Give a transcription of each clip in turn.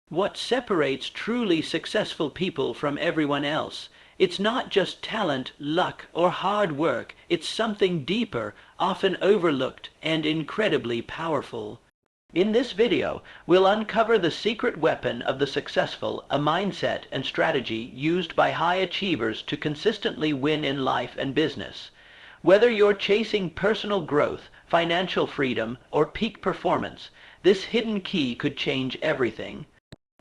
What separates truly successful people from everyone else? It's not just talent, luck, or hard work. It's something deeper, often overlooked, and incredibly powerful. In this video, we'll uncover the secret weapon of the successful, a mindset and strategy used by high achievers to consistently win in life and business. Whether you're chasing personal growth, financial freedom, or peak performance, this hidden key could change everything.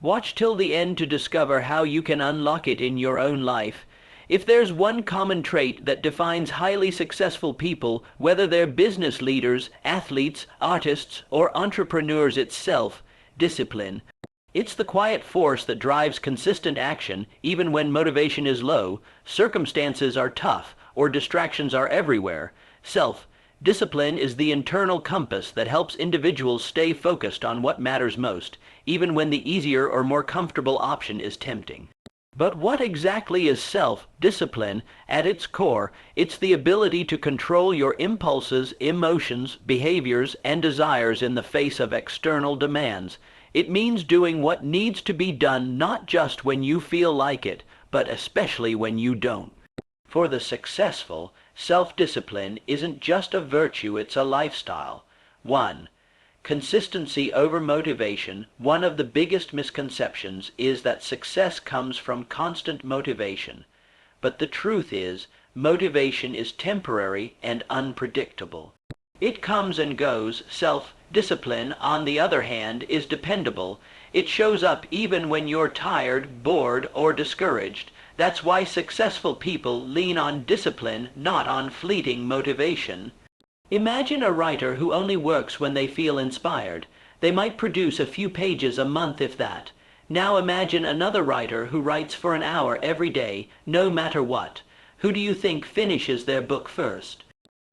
Watch till the end to discover how you can unlock it in your own life. If there's one common trait that defines highly successful people, whether they're business leaders, athletes, artists, or entrepreneurs itself, discipline. It's the quiet force that drives consistent action even when motivation is low, circumstances are tough, or distractions are everywhere. Discipline is the internal compass that helps individuals stay focused on what matters most, even when the easier or more comfortable option is tempting. But what exactly is self-discipline? At its core, it's the ability to control your impulses, emotions, behaviors, and desires in the face of external demands. It means doing what needs to be done not just when you feel like it, but especially when you don't. For the successful, self-discipline isn't just a virtue, it's a lifestyle. 1. Consistency over motivation. One of the biggest misconceptions is that success comes from constant motivation. But the truth is, motivation is temporary and unpredictable. It comes and goes. Self-discipline, on the other hand, is dependable. It shows up even when you're tired, bored, or discouraged. That's why successful people lean on discipline, not on fleeting motivation. Imagine a writer who only works when they feel inspired. They might produce a few pages a month, if that. Now imagine another writer who writes for an hour every day, no matter what. Who do you think finishes their book first?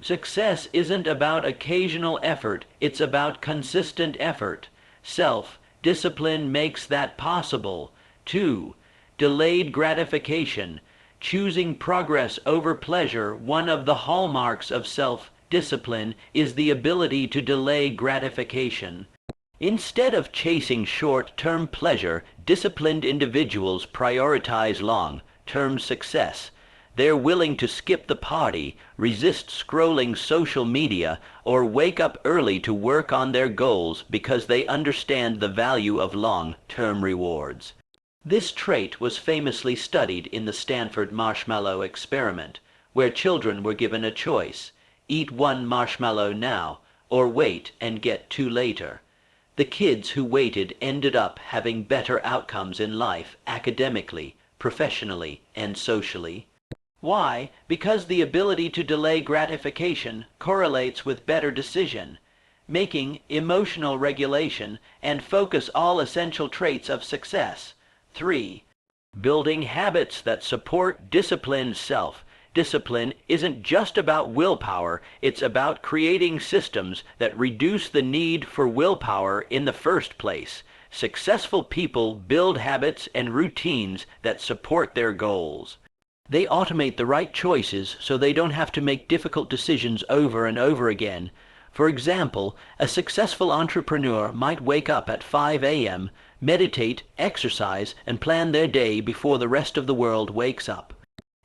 Success isn't about occasional effort, it's about consistent effort. Self-discipline makes that possible. 2. Delayed gratification. Choosing progress over pleasure. One of the hallmarks of self-discipline is the ability to delay gratification. Instead of chasing short-term pleasure, disciplined individuals prioritize long-term success. They're willing to skip the party, resist scrolling social media, or wake up early to work on their goals because they understand the value of long-term rewards. This trait was famously studied in the Stanford marshmallow experiment, where children were given a choice: eat one marshmallow now, or wait and get two later. The kids who waited ended up having better outcomes in life, academically, professionally, and socially. Why? Because the ability to delay gratification correlates with better decision making, emotional regulation, and focus, all essential traits of success. 3. Building habits that support discipline. Self-discipline isn't just about willpower, it's about creating systems that reduce the need for willpower in the first place. Successful people build habits and routines that support their goals. They automate the right choices so they don't have to make difficult decisions over and over again. For example, a successful entrepreneur might wake up at 5 a.m., meditate, exercise, and plan their day before the rest of the world wakes up.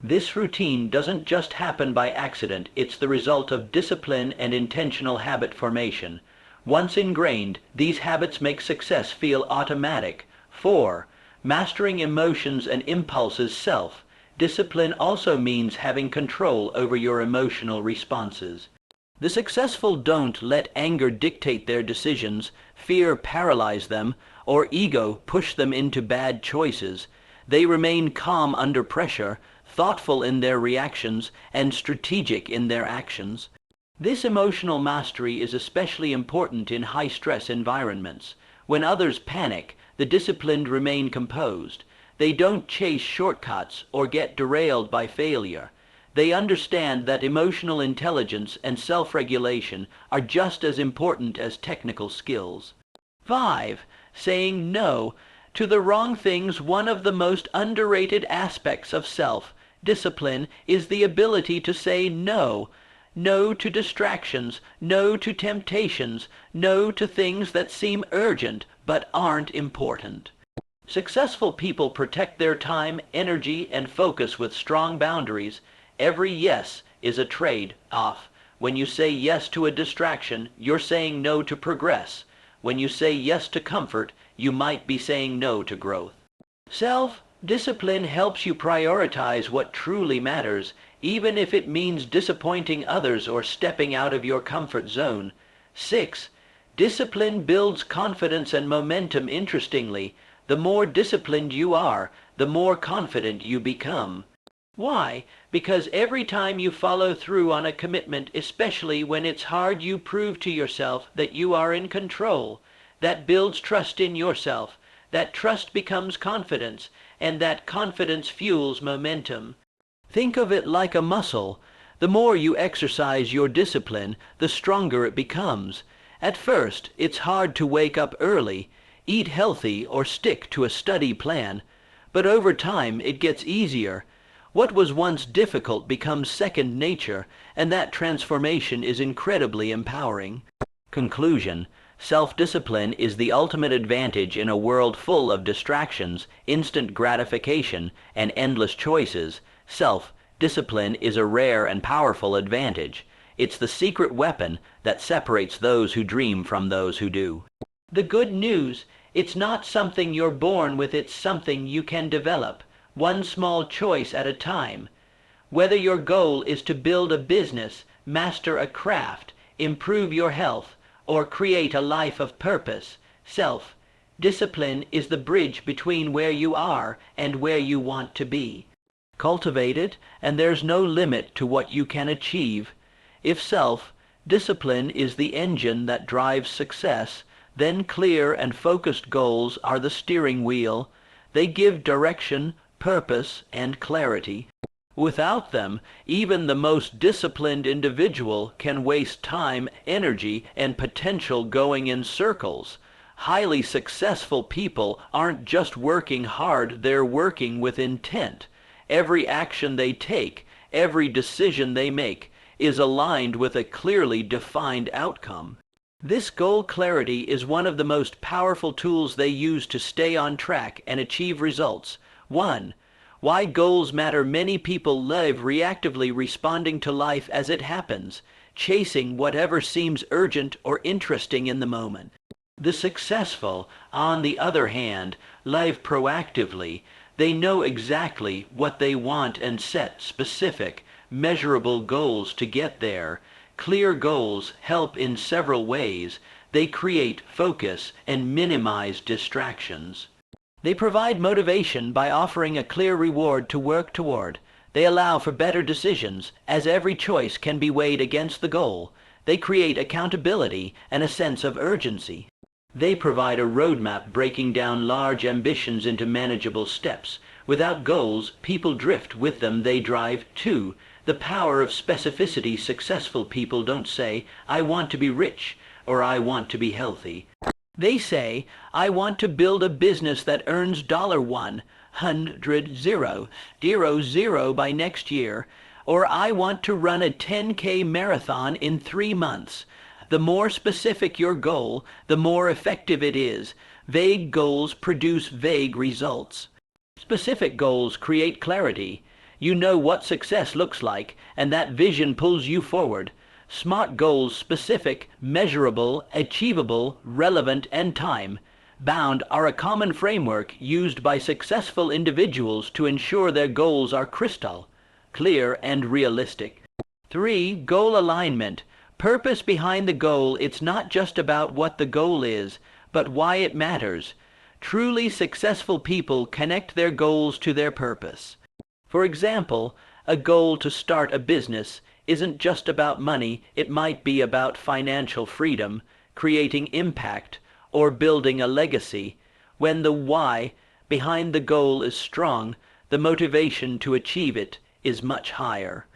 This routine doesn't just happen by accident, it's the result of discipline and intentional habit formation. Once ingrained, these habits make success feel automatic. 4. Mastering emotions and impulses. Self-discipline also means having control over your emotional responses. The successful don't let anger dictate their decisions, fear paralyze them, or ego push them into bad choices. They remain calm under pressure, thoughtful in their reactions, and strategic in their actions. This emotional mastery is especially important in high-stress environments. When others panic, the disciplined remain composed. They don't chase shortcuts or get derailed by failure. They understand that emotional intelligence and self-regulation are just as important as technical skills. 5. Saying no to the wrong things. One of the most underrated aspects of self-discipline is the ability to say no. No to distractions, no to temptations, no to things that seem urgent but aren't important. Successful people protect their time, energy, and focus with strong boundaries. Every yes is a trade-off. When you say yes to a distraction, you're saying no to progress. When you say yes to comfort, you might be saying no to growth. Self-discipline helps you prioritize what truly matters, even if it means disappointing others or stepping out of your comfort zone. 6. Discipline builds confidence and momentum. Interestingly, the more disciplined you are, the more confident you become. Why? Because every time you follow through on a commitment, especially when it's hard, you prove to yourself that you are in control. That builds trust in yourself. That trust becomes confidence, and that confidence fuels momentum. Think of it like a muscle. The more you exercise your discipline, the stronger it becomes. At first, it's hard to wake up early, eat healthy, or stick to a study plan. But over time, it gets easier. What was once difficult becomes second nature, and that transformation is incredibly empowering. Conclusion: self-discipline is the ultimate advantage in a world full of distractions, instant gratification, and endless choices. Self-discipline is a rare and powerful advantage. It's the secret weapon that separates those who dream from those who do. The good news: it's not something you're born with, it's something you can develop, one small choice at a time. Whether your goal is to build a business, master a craft, improve your health, or create a life of purpose, self-discipline is the bridge between where you are and where you want to be. Cultivate it, and there's no limit to what you can achieve. If self-discipline is the engine that drives success, then clear and focused goals are the steering wheel. They give direction, purpose, and clarity. Without them, even the most disciplined individual can waste time, energy, and potential going in circles. Highly successful people aren't just working hard, they're working with intent. Every action they take, every decision they make, is aligned with a clearly defined outcome. This goal clarity is one of the most powerful tools they use to stay on track and achieve results. 1. Why goals matter. Many people live reactively, responding to life as it happens, chasing whatever seems urgent or interesting in the moment. The successful, on the other hand, live proactively. They know exactly what they want and set specific, measurable goals to get there. Clear goals help in several ways. They create focus and minimize distractions. They provide motivation by offering a clear reward to work toward. They allow for better decisions, as every choice can be weighed against the goal. They create accountability and a sense of urgency. They provide a roadmap, breaking down large ambitions into manageable steps. Without goals, people drift. With them, they drive. 2. The power of specificity. Successful people don't say, "I want to be rich," or "I want to be healthy." They say, "I want to build a business that earns $100,000 by next year," or "I want to run a 10K marathon in 3 months." The more specific your goal, the more effective it is. Vague goals produce vague results. Specific goals create clarity. You know what success looks like, and that vision pulls you forward. SMART goals: specific, measurable, achievable, relevant, and time-bound are a common framework used by successful individuals to ensure their goals are crystal clear and realistic. 3. Goal alignment. Purpose behind the goal. It's not just about what the goal is, but why it matters. Truly successful people connect their goals to their purpose. For example, a goal to start a business isn't just about money. It might be about financial freedom, creating impact, or building a legacy. When the why behind the goal is strong, the motivation to achieve it is much higher.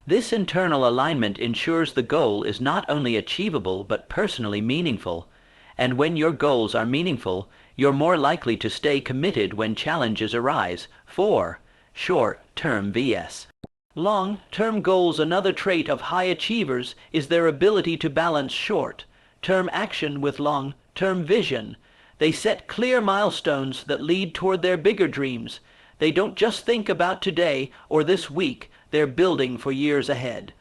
This internal alignment ensures the goal is not only achievable but personally meaningful. And when your goals are meaningful, you're more likely to stay committed when challenges arise. 4. Short-term vs. long-term goals. Another trait of high achievers is their ability to balance short-term action with long-term vision. They set clear milestones that lead toward their bigger dreams. They don't just think about today or this week, they're building for years ahead.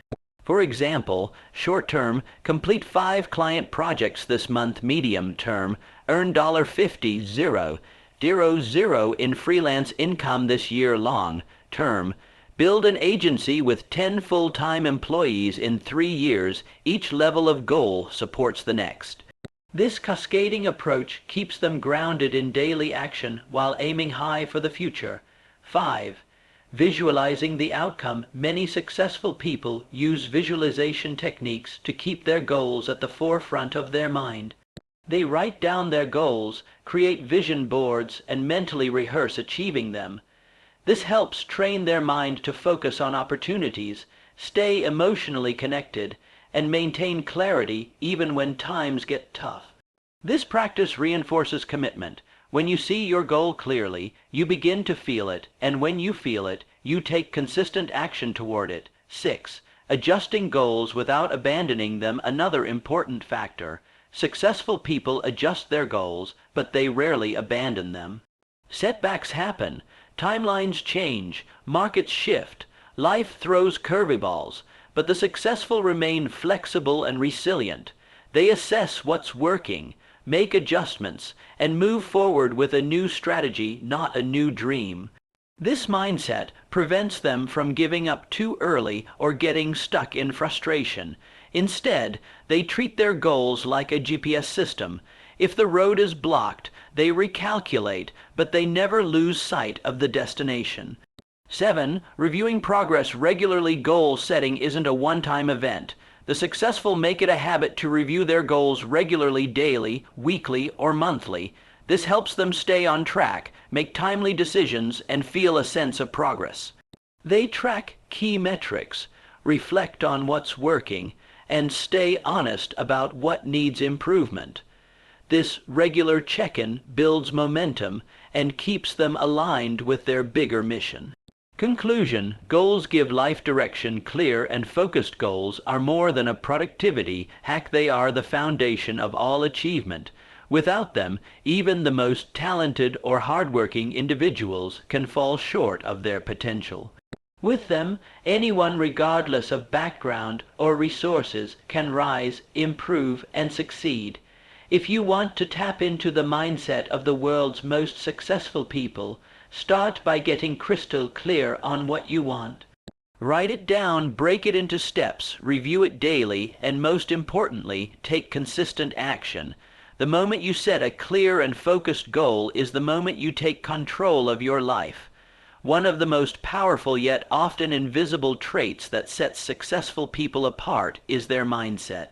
For example, short-term, complete 5 client projects this month. Medium term, earn $50 zero in freelance income this year. Long term, build an agency with 10 full-time employees in 3 years. Each level of goal supports the next. This cascading approach keeps them grounded in daily action while aiming high for the future. 5. Visualizing the outcome. Many successful people use visualization techniques to keep their goals at the forefront of their mind. They write down their goals, create vision boards, and mentally rehearse achieving them. This helps train their mind to focus on opportunities, stay emotionally connected, and maintain clarity even when times get tough. This practice reinforces commitment. When you see your goal clearly, you begin to feel it, and when you feel it, you take consistent action toward it. 6. Adjusting goals without abandoning them. Another important factor. Successful people adjust their goals, but they rarely abandon them. Setbacks happen, timelines change, markets shift, life throws curveballs, but the successful remain flexible and resilient. They assess what's working, make adjustments, and move forward with a new strategy, not a new dream. This mindset prevents them from giving up too early or getting stuck in frustration. Instead, they treat their goals like a GPS system. If the road is blocked, they recalculate, but they never lose sight of the destination. 7. Reviewing progress regularly. Goal setting isn't a one-time event. The successful make it a habit to review their goals regularly, daily, weekly, or monthly. This helps them stay on track, make timely decisions, and feel a sense of progress. They track key metrics, reflect on what's working, and stay honest about what needs improvement. This regular check-in builds momentum and keeps them aligned with their bigger mission. Conclusion. Goals give life direction. Clear and focused goals are more than a productivity hack. They are the foundation of all achievement. Without them, even the most talented or hardworking individuals can fall short of their potential. With them, anyone regardless of background or resources can rise, improve, and succeed. If you want to tap into the mindset of the world's most successful people, start by getting crystal clear on what you want. Write it down, break it into steps, review it daily, and most importantly, take consistent action. The moment you set a clear and focused goal is the moment you take control of your life. One of the most powerful yet often invisible traits that sets successful people apart is their mindset.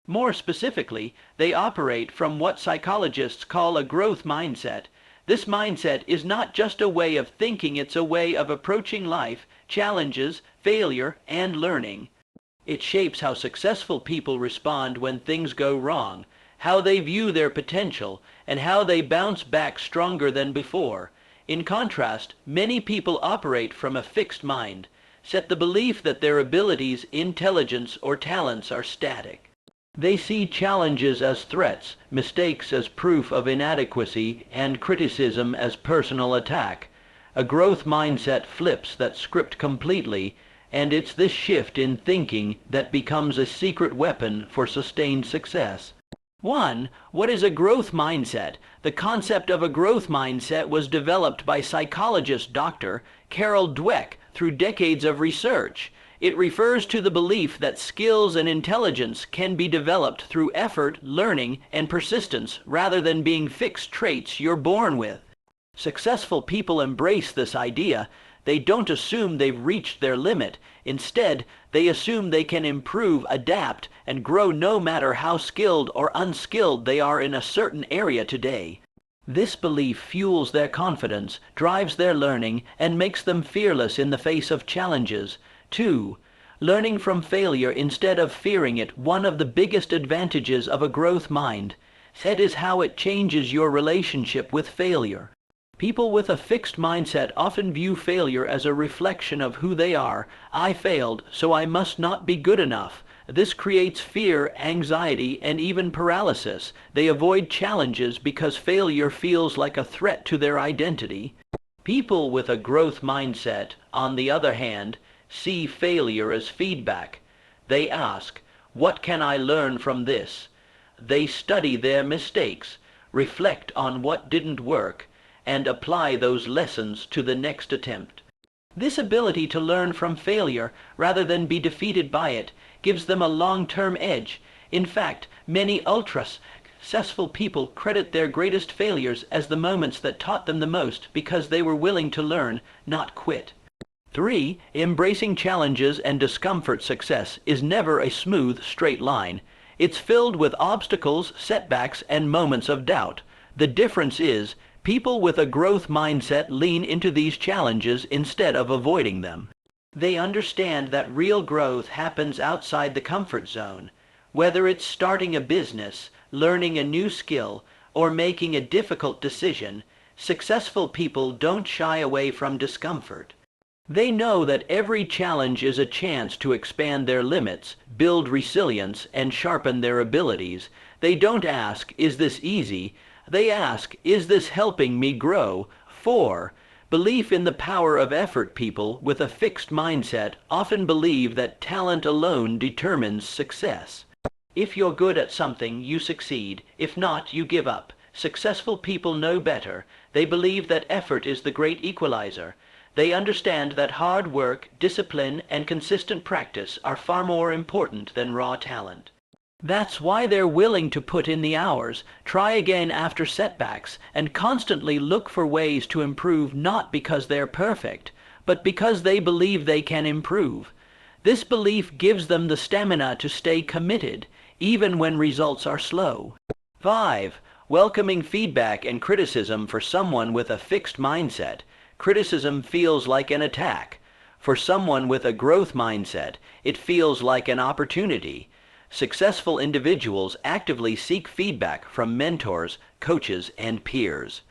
More specifically, they operate from what psychologists call a growth mindset. This mindset is not just a way of thinking, it's a way of approaching life, challenges, failure, and learning. It shapes how successful people respond when things go wrong, how they view their potential, and how they bounce back stronger than before. In contrast, many people operate from a fixed mind, set the belief that their abilities, intelligence, or talents are static. They see challenges as threats, mistakes as proof of inadequacy, and criticism as personal attack. A growth mindset flips that script completely, and it's this shift in thinking that becomes a secret weapon for sustained success. 1. What is a growth mindset? The concept of a growth mindset was developed by psychologist Dr. Carol Dweck through decades of research. It refers to the belief that skills and intelligence can be developed through effort, learning, and persistence rather than being fixed traits you're born with. Successful people embrace this idea. They don't assume they've reached their limit. Instead, they assume they can improve, adapt, and grow no matter how skilled or unskilled they are in a certain area today. This belief fuels their confidence, drives their learning, and makes them fearless in the face of challenges. 2. Learning from failure instead of fearing it. One of the biggest advantages of a growth mindset is how it changes your relationship with failure. People with a fixed mindset often view failure as a reflection of who they are. I failed, so I must not be good enough. This creates fear, anxiety, and even paralysis. They avoid challenges because failure feels like a threat to their identity. People with a growth mindset, on the other hand, see failure as feedback. They ask, "What can I learn from this?" They study their mistakes, reflect on what didn't work, and apply those lessons to the next attempt. This ability to learn from failure rather than be defeated by it gives them a long-term edge. In fact, many ultra-successful people credit their greatest failures as the moments that taught them the most because they were willing to learn, not quit. 3. Embracing challenges and discomfort. Success is never a smooth, straight line. It's filled with obstacles, setbacks, and moments of doubt. The difference is, people with a growth mindset lean into these challenges instead of avoiding them. They understand that real growth happens outside the comfort zone. Whether it's starting a business, learning a new skill, or making a difficult decision, successful people don't shy away from discomfort. They know that every challenge is a chance to expand their limits, build resilience, and sharpen their abilities. They don't ask, "Is this easy?" They ask, "Is this helping me grow?" 4. Belief in the power of effort. People with a fixed mindset often believe that talent alone determines success. If you're good at something, you succeed. If not, you give up. Successful people know better. They believe that effort is the great equalizer. They understand that hard work, discipline, and consistent practice are far more important than raw talent. That's why they're willing to put in the hours, try again after setbacks, and constantly look for ways to improve, not because they're perfect, but because they believe they can improve. This belief gives them the stamina to stay committed, even when results are slow. 5. Welcoming feedback and criticism. For someone with a fixed mindset, criticism feels like an attack. For someone with a growth mindset, it feels like an opportunity. Successful individuals actively seek feedback from mentors, coaches, and peers.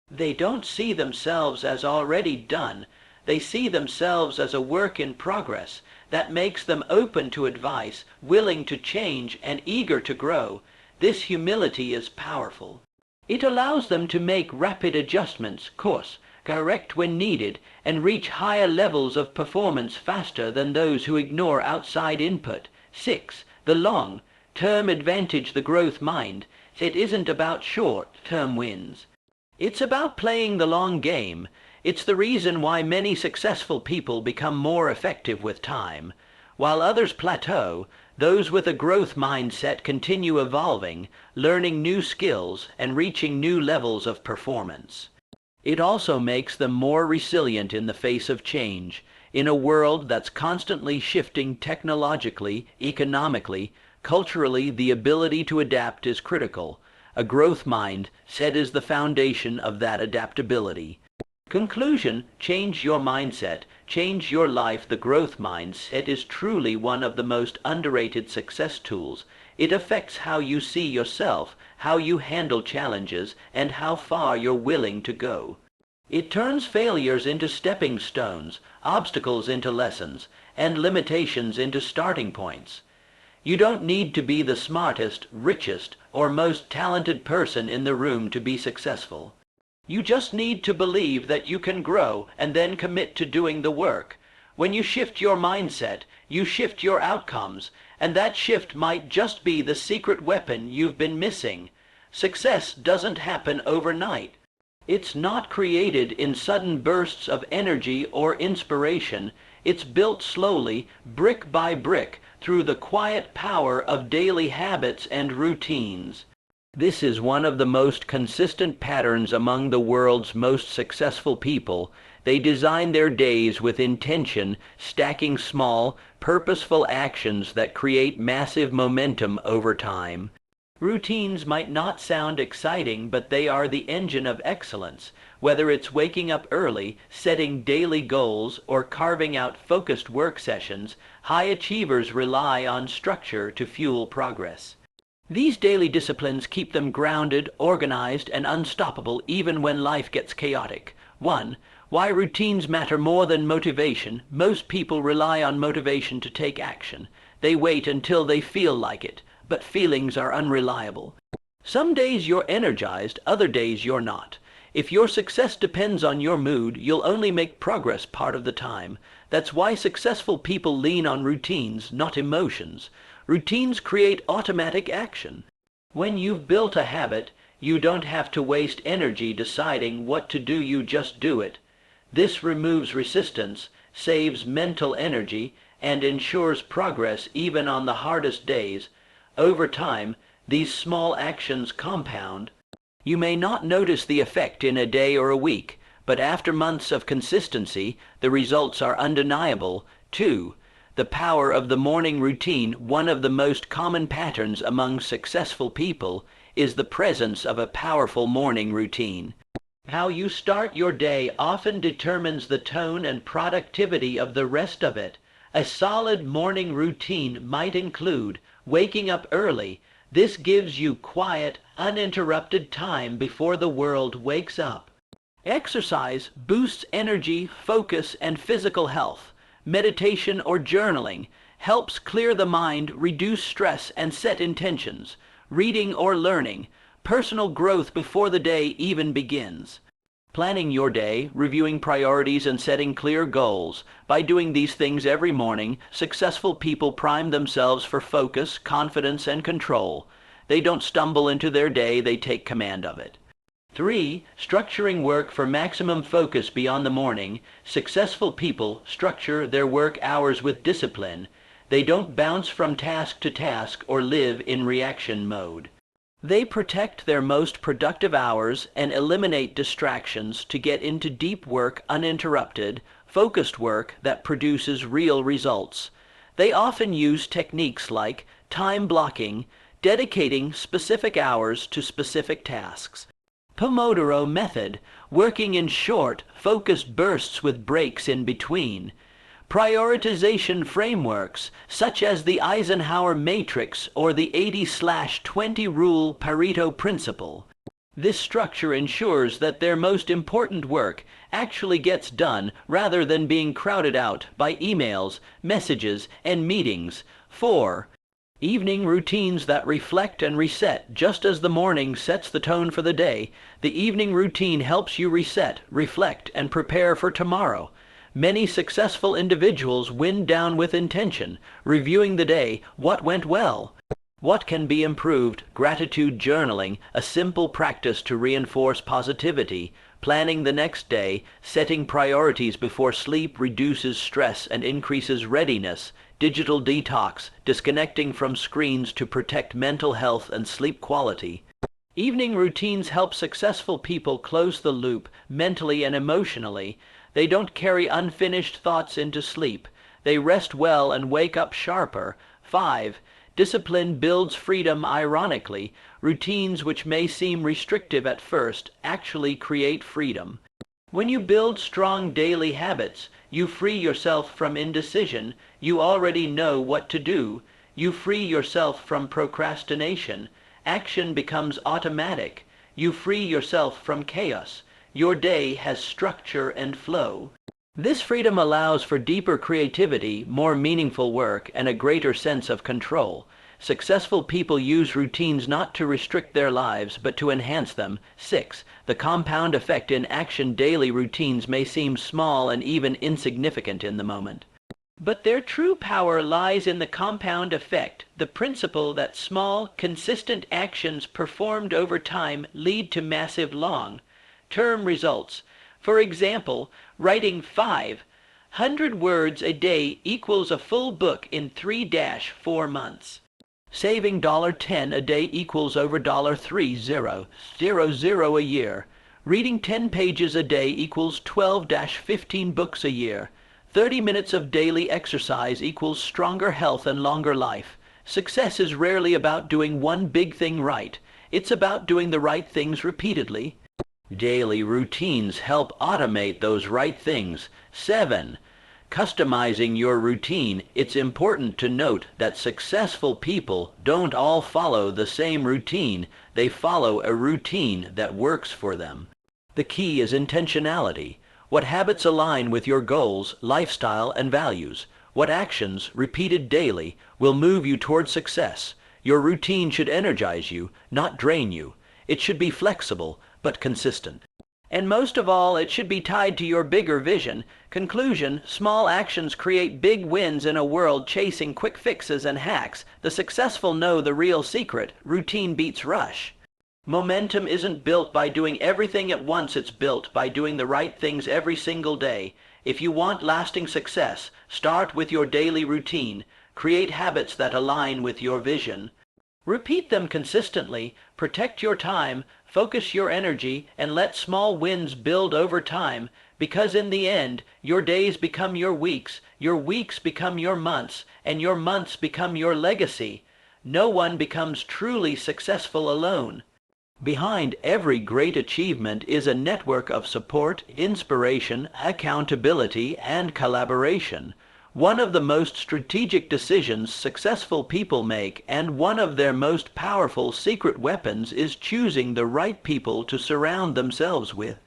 They don't see themselves as already done. They see themselves as a work in progress. That makes them open to advice, willing to change, and eager to grow. This humility is powerful. It allows them to make rapid adjustments, course correct when needed, and reach higher levels of performance faster than those who ignore outside input. 6. The long-term advantage. The growth mind. It isn't about short-term wins. It's about playing the long game. It's the reason why many successful people become more effective with time. While others plateau, those with a growth mindset continue evolving, learning new skills, and reaching new levels of performance. It also makes them more resilient in the face of change. In a world that's constantly shifting technologically, economically, culturally, the ability to adapt is critical. A growth mindset is the foundation of that adaptability. Conclusion: change your mindset, change your life. The growth mindset is truly one of the most underrated success tools. It affects how you see yourself, how you handle challenges, and how far you're willing to go. It turns failures into stepping stones, obstacles into lessons, and limitations into starting points. You don't need to be the smartest, richest, or most talented person in the room to be successful. You just need to believe that you can grow and then commit to doing the work. When you shift your mindset, you shift your outcomes, and that shift might just be the secret weapon you've been missing. Success doesn't happen overnight. It's not created in sudden bursts of energy or inspiration. It's built slowly, brick by brick, through the quiet power of daily habits and routines. This is one of the most consistent patterns among the world's most successful people. They design their days with intention, stacking small, purposeful actions that create massive momentum over time. Routines might not sound exciting, but they are the engine of excellence. Whether it's waking up early, setting daily goals, or carving out focused work sessions, high achievers rely on structure to fuel progress. These daily disciplines keep them grounded, organized, and unstoppable even when life gets chaotic. 1. Why routines matter more than motivation. Most people rely on motivation to take action. They wait until they feel like it, but feelings are unreliable. Some days you're energized, other days you're not. If your success depends on your mood, you'll only make progress part of the time. That's why successful people lean on routines, not emotions. Routines create automatic action. When you've built a habit, you don't have to waste energy deciding what to do, you just do it. This removes resistance, saves mental energy, and ensures progress even on the hardest days. Over time, these small actions compound. You may not notice the effect in a day or a week, but after months of consistency, the results are undeniable. 2. The power of the morning routine. One of the most common patterns among successful people is the presence of a powerful morning routine. How you start your day often determines the tone and productivity of the rest of it. A solid morning routine might include waking up early. This gives you quiet, uninterrupted time before the world wakes up. Exercise boosts energy, focus, and physical health. Meditation or journaling helps clear the mind, reduce stress, and set intentions. Reading or learning, personal growth before the day even begins. Planning your day, reviewing priorities, and setting clear goals. By doing these things every morning, successful people prime themselves for focus, confidence, and control. They don't stumble into their day, they take command of it. 3. Structuring work for maximum focus beyond the morning. Successful people structure their work hours with discipline. They don't bounce from task to task or live in reaction mode. They protect their most productive hours and eliminate distractions to get into deep work uninterrupted, focused work that produces real results. They often use techniques like time blocking, dedicating specific hours to specific tasks. Pomodoro method, working in short, focused bursts with breaks in between. Prioritization frameworks, such as the Eisenhower Matrix or the 80/20 rule Pareto principle. This structure ensures that their most important work actually gets done rather than being crowded out by emails, messages, and meetings. 4. Evening routines that reflect and reset. Just as the morning sets the tone for the day, the evening routine helps you reset, reflect, and prepare for tomorrow. Many successful individuals wind down with intention, reviewing the day, what went well, what can be improved, gratitude journaling, a simple practice to reinforce positivity, planning the next day, setting priorities before sleep reduces stress and increases readiness, digital detox, disconnecting from screens to protect mental health and sleep quality. Evening routines help successful people close the loop mentally and emotionally. They don't carry unfinished thoughts into sleep. They rest well and wake up sharper. 5. Discipline builds freedom. Ironically, routines which may seem restrictive at first actually create freedom. When you build strong daily habits, you free yourself from indecision. You already know what to do. You free yourself from procrastination. Action becomes automatic. You free yourself from chaos. Your day has structure and flow. This freedom allows for deeper creativity, more meaningful work, and a greater sense of control. Successful people use routines not to restrict their lives, but to enhance them. 6. The compound effect in action. Daily routines may seem small and even insignificant in the moment. But their true power lies in the compound effect, the principle that small, consistent actions performed over time lead to massive long-term results. For example, writing 500 words a day equals a full book in 3-4 months. Saving $10 a day equals over $3,000 a year. Reading 10 pages a day equals 12-15 books a year. 30 minutes of daily exercise equals stronger health and longer life. Success is rarely about doing one big thing right. It's about doing the right things repeatedly. Daily routines help automate those right things. 7. Customizing your routine. It's important to note that successful people don't all follow the same routine. They follow a routine that works for them. The key is intentionality. What habits align with your goals, lifestyle, and values? What actions, repeated daily, will move you toward success? Your routine should energize you, not drain you. It should be flexible, but consistent. And most of all, it should be tied to your bigger vision. Conclusion, small actions create big wins in a world chasing quick fixes and hacks. The successful know the real secret. Routine beats rush. Momentum isn't built by doing everything at once. It's built by doing the right things every single day. If you want lasting success, start with your daily routine. Create habits that align with your vision. Repeat them consistently. Protect your time. Focus your energy and let small wins build over time, because in the end, your days become your weeks become your months, and your months become your legacy. No one becomes truly successful alone. Behind every great achievement is a network of support, inspiration, accountability, and collaboration. One of the most strategic decisions successful people make, and one of their most powerful secret weapons, is choosing the right people to surround themselves with.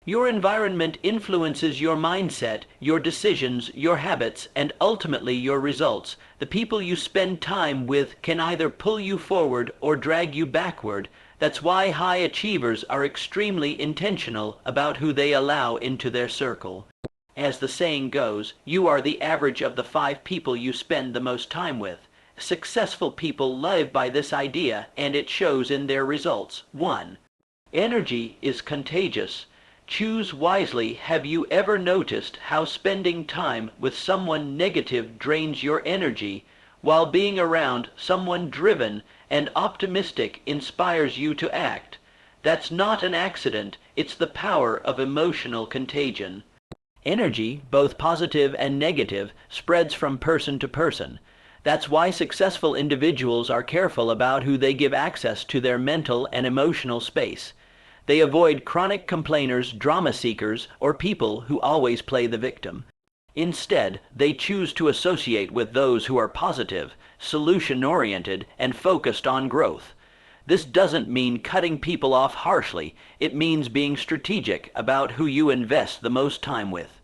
Your environment influences your mindset, your decisions, your habits, and ultimately your results. The people you spend time with can either pull you forward or drag you backward. That's why high achievers are extremely intentional about who they allow into their circle. As the saying goes, you are the average of the 5 people you spend the most time with. Successful people live by this idea, and it shows in their results. 1. Energy is contagious. Choose wisely. Have you ever noticed how spending time with someone negative drains your energy, while being around someone driven and optimistic inspires you to act? That's not an accident. It's the power of emotional contagion. Energy, both positive and negative, spreads from person to person. That's why successful individuals are careful about who they give access to their mental and emotional space. They avoid chronic complainers, drama seekers, or people who always play the victim. Instead, they choose to associate with those who are positive, solution-oriented, and focused on growth. This doesn't mean cutting people off harshly. It means being strategic about who you invest the most time with.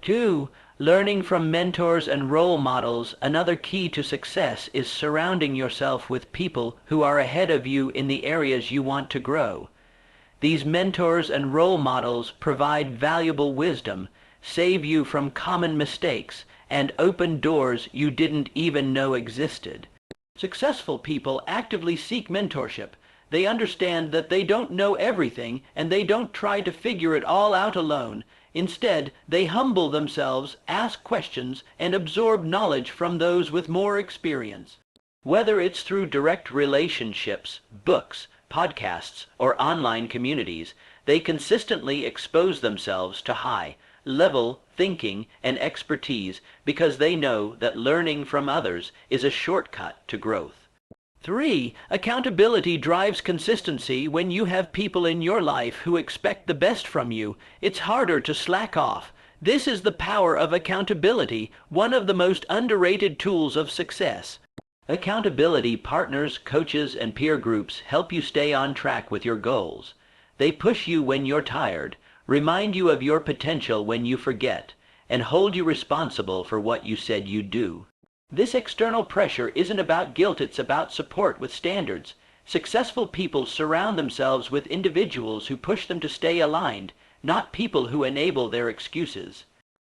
2. Learning from mentors and role models. Another key to success is surrounding yourself with people who are ahead of you in the areas you want to grow. These mentors and role models provide valuable wisdom, save you from common mistakes, and open doors you didn't even know existed. Successful people actively seek mentorship. They understand that they don't know everything, and they don't try to figure it all out alone. Instead, they humble themselves, ask questions, and absorb knowledge from those with more experience. Whether it's through direct relationships, books, podcasts, or online communities, they consistently expose themselves to high-level thinking and expertise because they know that learning from others is a shortcut to growth. 3. Accountability drives consistency. When you have people in your life who expect the best from you, it's harder to slack off. This is the power of accountability, one of the most underrated tools of success. Accountability partners, coaches, and peer groups help you stay on track with your goals. They push you when you're tired, remind you of your potential when you forget, and hold you responsible for what you said you'd do. This external pressure isn't about guilt, it's about support with standards. Successful people surround themselves with individuals who push them to stay aligned, not people who enable their excuses.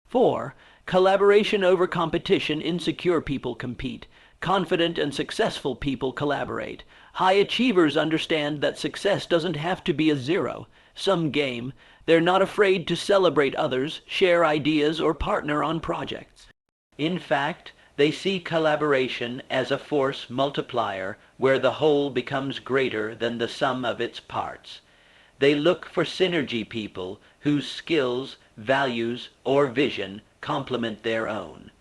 4. Collaboration over competition. Insecure people compete. Confident and successful people collaborate. High achievers understand that success doesn't have to be a zero-sum game. They're not afraid to celebrate others, share ideas, or partner on projects. In fact, they see collaboration as a force multiplier where the whole becomes greater than the sum of its parts. They look for synergy people whose skills, values, or vision complement their own.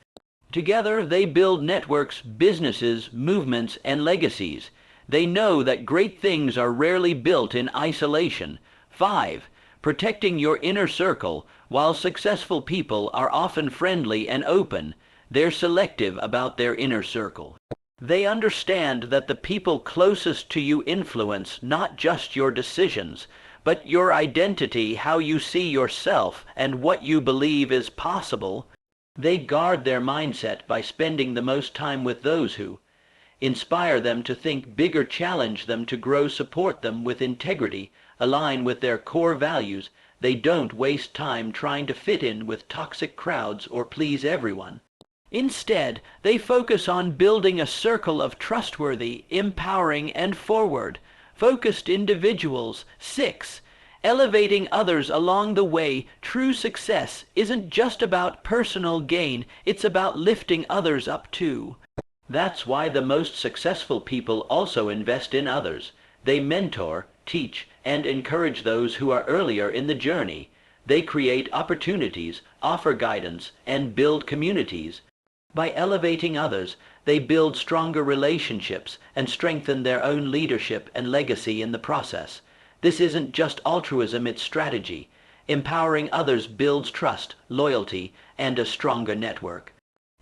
Together, they build networks, businesses, movements, and legacies. They know that great things are rarely built in isolation. 5. Protecting your inner circle. While successful people are often friendly and open, they're selective about their inner circle. They understand that the people closest to you influence not just your decisions, but your identity, how you see yourself, and what you believe is possible. They guard their mindset by spending the most time with those who inspire them to think bigger, challenge them to grow, support them with integrity, align with their core values. They don't waste time trying to fit in with toxic crowds or please everyone. Instead, they focus on building a circle of trustworthy, empowering, and forward-focused individuals. 6. Elevating others along the way. True success isn't just about personal gain, it's about lifting others up too. That's why the most successful people also invest in others. They mentor, teach, and encourage those who are earlier in the journey. They create opportunities, offer guidance, and build communities. By elevating others, they build stronger relationships and strengthen their own leadership and legacy in the process. This isn't just altruism, it's strategy. Empowering others builds trust, loyalty, and a stronger network.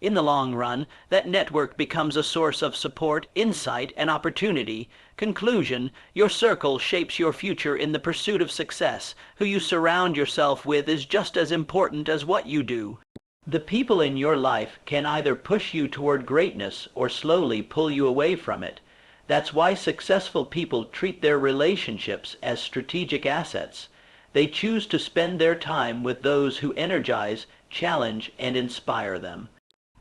In the long run, that network becomes a source of support, insight, and opportunity. Conclusion: your circle shapes your future in the pursuit of success. Who you surround yourself with is just as important as what you do. The people in your life can either push you toward greatness or slowly pull you away from it. That's why successful people treat their relationships as strategic assets. They choose to spend their time with those who energize, challenge, and inspire them.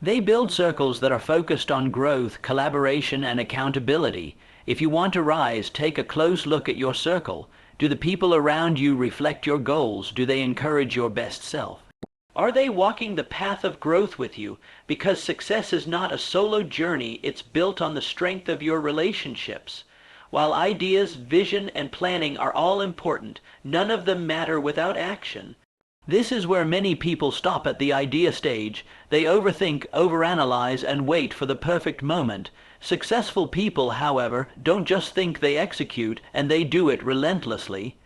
They build circles that are focused on growth, collaboration, and accountability. If you want to rise, take a close look at your circle. Do the people around you reflect your goals? Do they encourage your best self? Are they walking the path of growth with you? Because success is not a solo journey, it's built on the strength of your relationships. While ideas, vision, and planning are all important, none of them matter without action. This is where many people stop at the idea stage. They overthink, overanalyze, and wait for the perfect moment. Successful people, however, don't just think, they execute, and they do it relentlessly.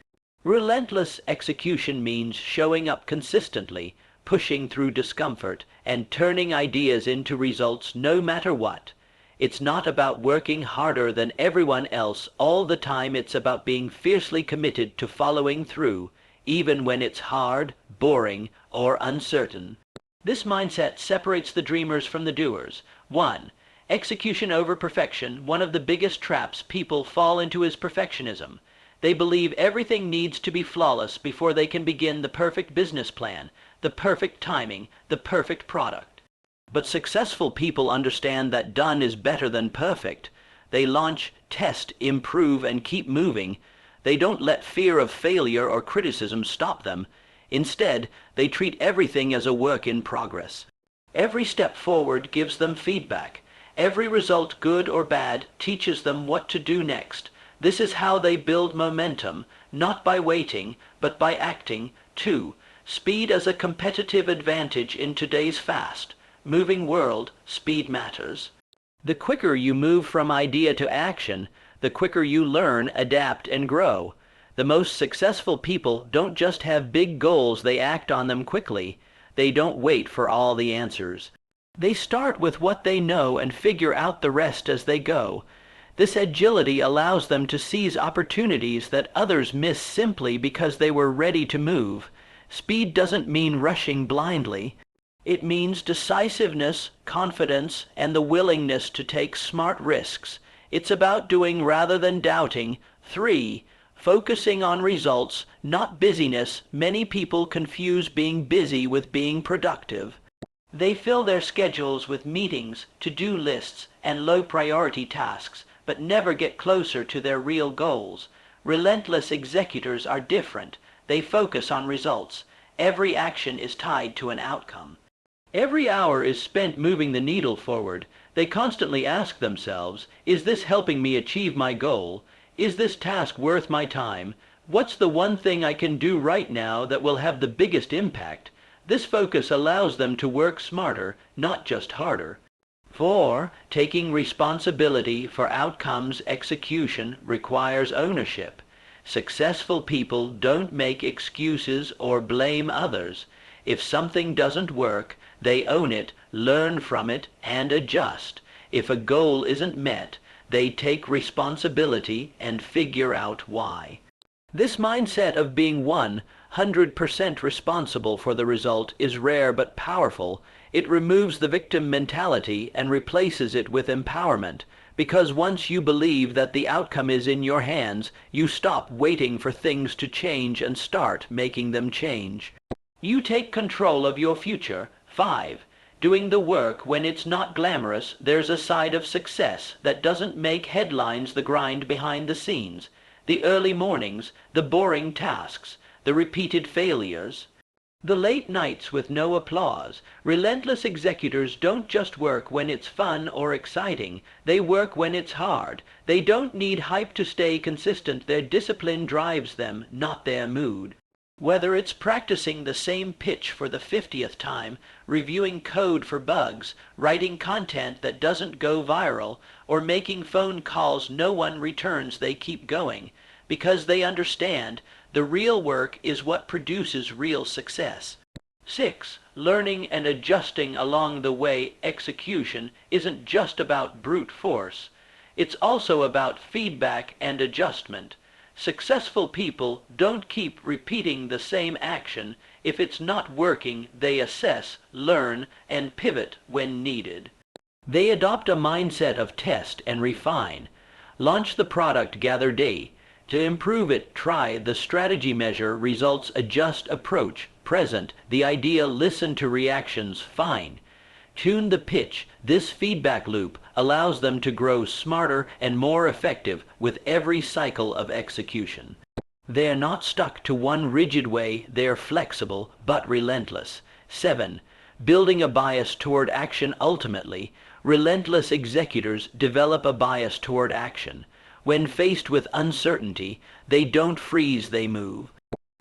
Relentless execution means showing up consistently, pushing through discomfort, and turning ideas into results no matter what. It's not about working harder than everyone else all the time. It's about being fiercely committed to following through, even when it's hard, boring, or uncertain. This mindset separates the dreamers from the doers. 1. Execution over perfection. One of the biggest traps people fall into is perfectionism. They believe everything needs to be flawless before they can begin the perfect business plan, the perfect timing, the perfect product. But successful people understand that done is better than perfect. They launch, test, improve, and keep moving. They don't let fear of failure or criticism stop them. Instead, they treat everything as a work in progress. Every step forward gives them feedback. Every result, good or bad, teaches them what to do next. This is how they build momentum, not by waiting, but by acting. 2. Speed as a competitive advantage in today's fast-moving world. Speed matters. The quicker you move from idea to action, the quicker you learn, adapt, and grow. The most successful people don't just have big goals, they act on them quickly. They don't wait for all the answers. They start with what they know and figure out the rest as they go. This agility allows them to seize opportunities that others miss simply because they were ready to move. Speed doesn't mean rushing blindly. It means decisiveness, confidence, and the willingness to take smart risks. It's about doing rather than doubting. 3. Focusing on results, not busyness. Many people confuse being busy with being productive. They fill their schedules with meetings, to-do lists, and low-priority tasks, but never get closer to their real goals. Relentless executors are different. They focus on results. Every action is tied to an outcome. Every hour is spent moving the needle forward. They constantly ask themselves, is this helping me achieve my goal? Is this task worth my time? What's the one thing I can do right now that will have the biggest impact? This focus allows them to work smarter, not just harder. 4. Taking responsibility for outcomes. Execution requires ownership. Successful people don't make excuses or blame others. If something doesn't work, they own it, learn from it, and adjust. If a goal isn't met, they take responsibility and figure out why. This mindset of being 100% responsible for the result is rare but powerful. It removes the victim mentality and replaces it with empowerment, because once you believe that the outcome is in your hands, you stop waiting for things to change and start making them change. You take control of your future. 5. Doing the work when it's not glamorous. There's a side of success that doesn't make headlines, the grind behind the scenes, the early mornings, the boring tasks, the repeated failures, the late nights with no applause. Relentless executors don't just work when it's fun or exciting. They work when it's hard. They don't need hype to stay consistent. Their discipline drives them, not their mood. Whether it's practicing the same pitch for the 50th time, reviewing code for bugs, writing content that doesn't go viral, or making phone calls no one returns, they keep going, because they understand the real work is what produces real success. 6. Learning and adjusting along the way. Execution isn't just about brute force. It's also about feedback and adjustment. Successful people don't keep repeating the same action. If it's not working, they assess, learn, and pivot when needed. They adopt a mindset of test and refine. Launch the product, gather data. To improve it, try the strategy, measure results, adjust approach, present the idea, listen to reactions, fine. Tune the pitch. This feedback loop allows them to grow smarter and more effective with every cycle of execution. They are not stuck to one rigid way. They are flexible but relentless. 7. Building a bias toward action. Ultimately, relentless executors develop a bias toward action. When faced with uncertainty, they don't freeze, they move.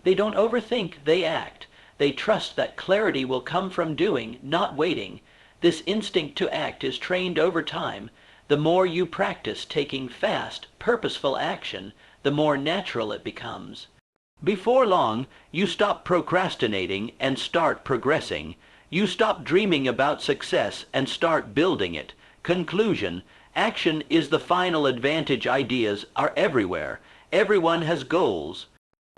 They don't overthink, they act. They trust that clarity will come from doing, not waiting. This instinct to act is trained over time. The more you practice taking fast, purposeful action, the more natural it becomes. Before long, you stop procrastinating and start progressing. You stop dreaming about success and start building it. Conclusion: action is the final advantage. Ideas are everywhere. Everyone has goals.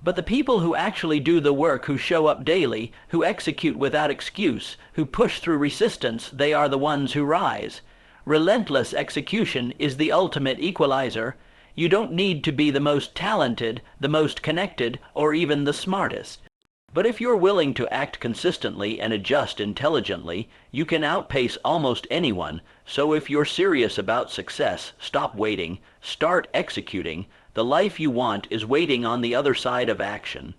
But the people who actually do the work, who show up daily, who execute without excuse, who push through resistance, they are the ones who rise. Relentless execution is the ultimate equalizer. You don't need to be the most talented, the most connected, or even the smartest. But if you're willing to act consistently and adjust intelligently, you can outpace almost anyone. So if you're serious about success, stop waiting, start executing. The life you want is waiting on the other side of action.